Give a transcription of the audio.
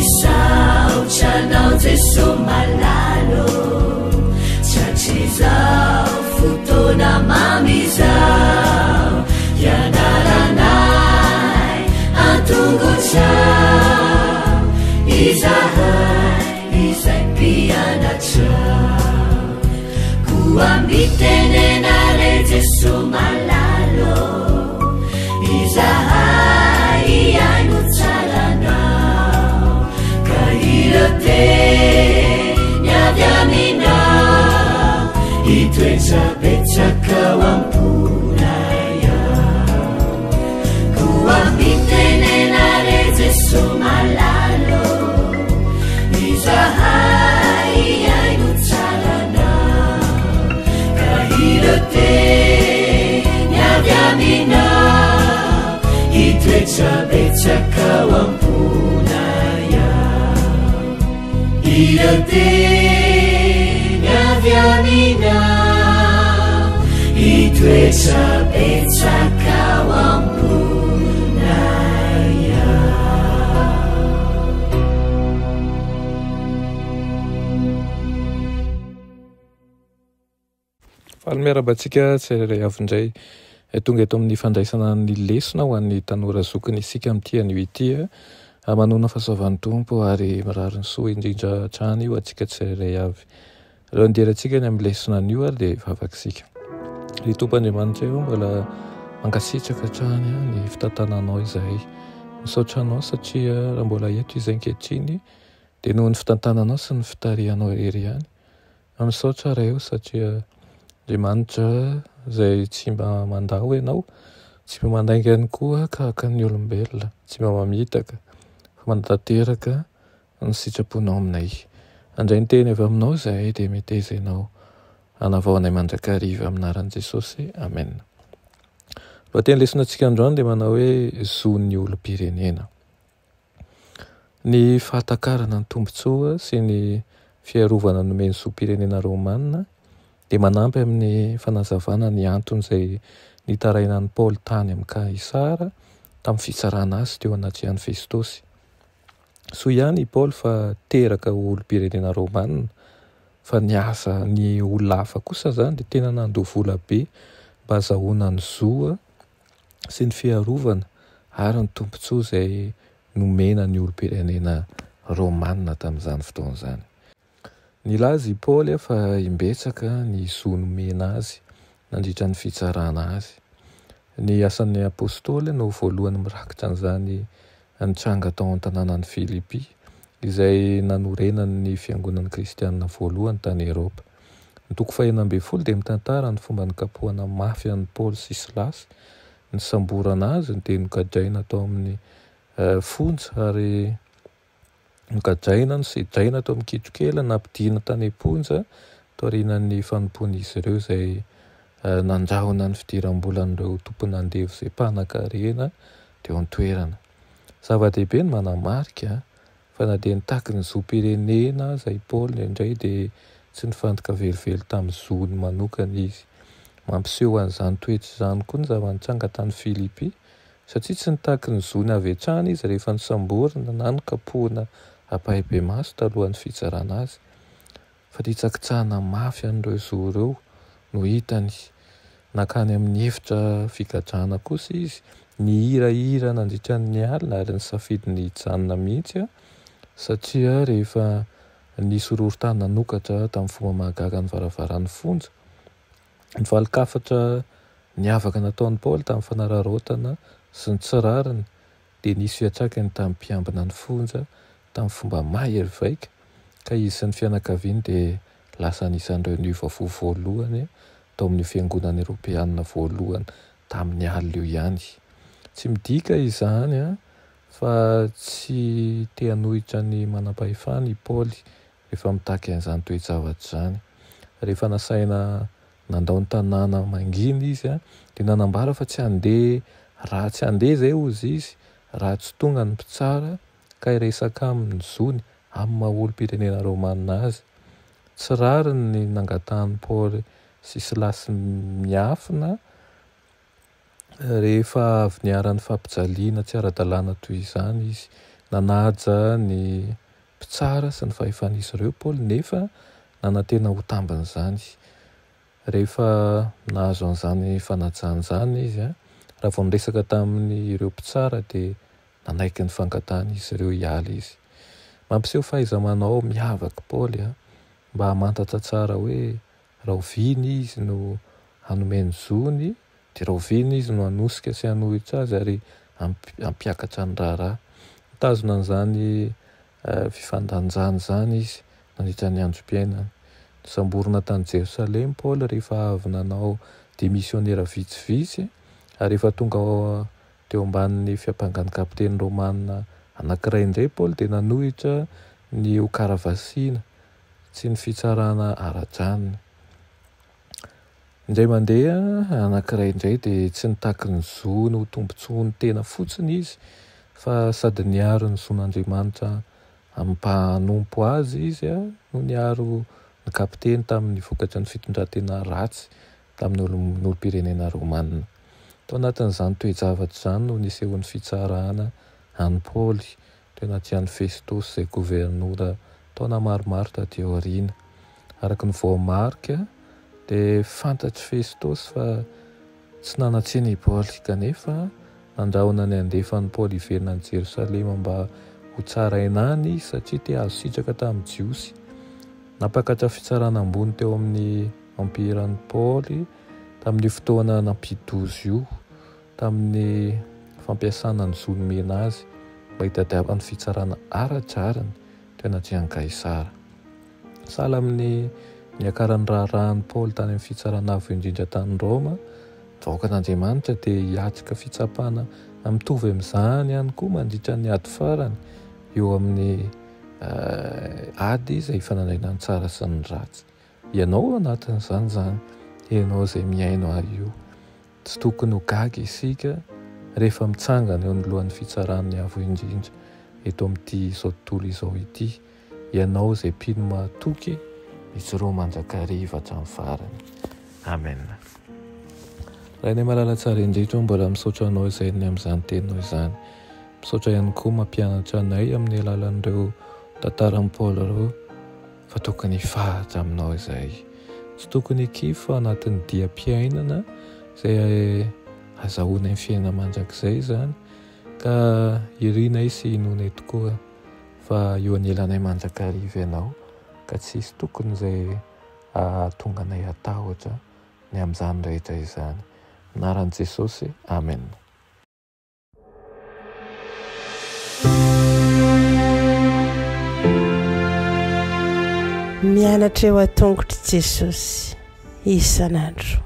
misaotranao jeso malalo tratrizao fotoana mamizao ianaranay antongotrao izahay izay mpianatrao koa mitenenare jeso malalo izahay iaino tsaranao ka irote niavy aminao itoetsapetsakao amponaya koa mitenenare jeso malalo izahay iaino tsaranao ka irote niavy aminao itoetsapetsakao amponaya irote niavy aminao itoetsapetsakao amponaya. Faly-miarabantsika tsirairay avy indray tonga eto amin'ny fandraisana ny lesona ho an'ny tanora zokiny isika amin'ity anio ity manona fahasoavan'ny tompo ary mirary ny soa indrindra hatrany io atsika tsirairay avy. Aloha andirantsika ny amin'ny lesona anio ary dia vavaksika. Ny Tompoandriamanitra io mbola mankasitraka hatrany ny fitantananao izahay. Misaotra anao satria raha mbola eto izay ankehitriny dia noho ny fitantananao sy ny fitarihanao irery ihany. Misaotra reo satria Andriamanitra izay tsy mba mandaho ianao, tsy mba mandainga ihany koa kahaka ny olombelona, tsy mba mamitaka fa manatanteraka ny sitraponao aminay. Andray ny teny avy aminao izahay dia metezenao hanavaonay mandrakariva aminaran'i Jesosy. Amen. Lohateny lesonantsika androany dia manao hoe zon'ny olom-pirenena. Ny fahatakarana ny tombontsoa sy ny fiarovana nomeny zoom-pirenena Romanina dia manampy amin'ny fanazavana ny antony izay nitarainan'i Paoly tany amin'ny Kaisara tamin'ny fitsarana azy teo anatrehan'i Festosy. Soa ihany i Paoly fa teraka olom-pirenena Romanina fa niasa ny olona hafa kosa izany dia tena nandoha vola be mba azahoana ny zoa sy ny fiarovana ary ny tombontsoa izay nomena ny olom-pirenena Romanina tamin'izany fotoana izany. Nilaza i Paoly fa imbetsaka ny zo nomena azy nandritra ny fitsarana azy. Ny asan'ny apôstôly no voalohany mirakitra an'izany nitranga tao an-tanànan'ny Filipi izay nanorenany ny fiangonan'ny kristianina voalohany tany Eropa. Ny toko 212 dia mitantara ny fomba nikapohana mafy an'i Paoly sy Silasy, ny samborana azy dia nogadraina tao amin'ny fonja ary nogadraina ny sedraina tao amin'ny kitrokela nampidiana tany am-ponja tao aorianan'ny fanompoan'izy ireo izay nandrahona ny fidiram-bolan'ireo tompon'andevo izay mpanan-karena teo an-toerana. Zava-dehibe ny manamarika fa na dia nitaky ny zoom-pirenena izay Paoly indray dia tsy nifantoka velively tamin'ny zony manokana izy. Mampiseho an'izany toetra izany koa ny zava-nitranga tany Filipi satria tsy nitaky ny zony avy hatrany izy rehefa nisamborina na nikapohana ampahibe maso talohan'ny fitsarana azy. Fa nitsakitsahana mafy an'ireo zo ireo no hitany. Nakany amin'ny efitra figadrana kosa izy, nihirahira nandritra ny alina ary nisafidy ny hijanona mihitsy satria rehefa nisy horohorontany nanokatra tamin'ny fomba mahagaga ny varavaran'ny fonja. Ny valikafatra niavaka nataon'i Paoly tamin'ny fanararaotana sy ny tsirariny dia nisy fiantraikany tamin'ny mpiambina ny fonja tamin'ny fomba mahery vaika ka izy sy ny fianakaviany dia lasa anisan'ireo niovavo voalohany tao amin'ny fiangonana Eropeanina voalohany tamin'ny alina io ihany. Tsy midika izany fa tsy te hanohitra ny manam-pahefana i Paoly rehefa mitaky an'izany toe-javatra izany. Rehefa nasaina nandao ny tanàna mangina izy dia nanambara fa tsy handeha raha tsy handeha izay ozy izy raha tsy tonga ny mpitsara ka hiresaka amin'ny zony amin'ny maha-olom-pirenena Romanina azy. Tsy rariny ny nangatahany Paoly sy Silasy miafina rehefa avy niara-ny fampijaliana tsy ara-dalàna toy izany izy nanaja ny mpitsara sy ny fahefan'izy ireo Paoly nefa nanantena ho tambiny zany. Rehefa nahazo an'izany fanajana zany izy raha vao niresaka tamin'ny ireo mpitsara dia nanaiky ny fangatahana izy ireo hialy izy. Mampiseho fahaiza-manao miavaka Paoly mba hamantatra tsara hoe raha oviany izy no hanomeny zony dia raha oviany izy no hanosika sy hanohitra azy ary hampiakatra ny raharaha. Mitazona an'izany fifandanjana zany izy nandritra ny androm-piainany. Samborina tany Jerosalema Paoly rehefa avy nanao demisionera vitsivitsy ary rehefa tonga teo ambanin'ny fiampangany kapiteny Romanina anankiray indray Paoly dia nanohitra ny ho karavasiana tsy ny fitsarana ara-dranony. Indray mandeha anankiray indray dia tsy nitaky ny zony ho tombontsoa ny tena fotsiny izy fa sady niaro ny zon'Andriamanitra amin'ny mpanompo azy izy no niaro ny kapiteny tamin'ny vokatra ny fitondran-tena ratsy tamin'ny olom-pirenena Romanina. Tao anatin'izany toe-javatra izany no nisehon'ny fitsarana an'i Paoly teo anaty an'i Festos izay gouvernoura taona maromaro taty aoriana. Araka ny voamarika dia fantatry Festos fa tsy nanatsiny i Paoly kanefa nandrahona ny andefany Paoly hiverina any Jerosalema mba ho tsarainany satria te azo sitraka tamin'ny Jiosy. Napakatra fitsarana ambony teo amin'ny ampiran'i Paoly tamin'ny fotoana nampidozy io tamin'ny fampiasana ny zonomena azy mba hitadiavany fitsarana ara-drarany teo anaty an'i Kaisara. Sahala amin'ny niakaran'ny raharahany Paoly tany amin'ny fitsarana avo indrindra tany Roma, vahoaka an'Andriamanitra dia hiatrika fitsapana mitovy amin'izany ihany koa mandritra ny ady farany eo amin'ny ady izay fanandraina ny tsara sy ny ratsy. Ianao anatin'izany zany, ianao izay miaino ahy io, tsy tokony ho gaga isika rehefa mitsangana eo anolohan'ny fitsarany avo indrindra eto amin'ity izao tontolo izao ity. Ianao izay mpino mahatoky mijoroa manjakariva hatramin'ny farany. Amen. Raha ny malala tsara indrindra mbola misaotra anao izay ny amin'izany teninao izany. Misaotra ihany koa mampianatra anay amin'ny alalan'ireo tantaran'i Paoly ireo fa tokony hifahatra aminao izay. Tsy tokony hikifo anatin'ny diam-piainana izay azahoana ny fiainana mandrakizay izany ka irinay sy inonay tokoa fa eo anelanay mandrakariva ianao ka tsisy tokony izay tonga anay hatahotra ny amin'izany rehetra izany. Anaran'i Jesosy, amen. Mianatra eo an-tongotry Jesosy isan'andro.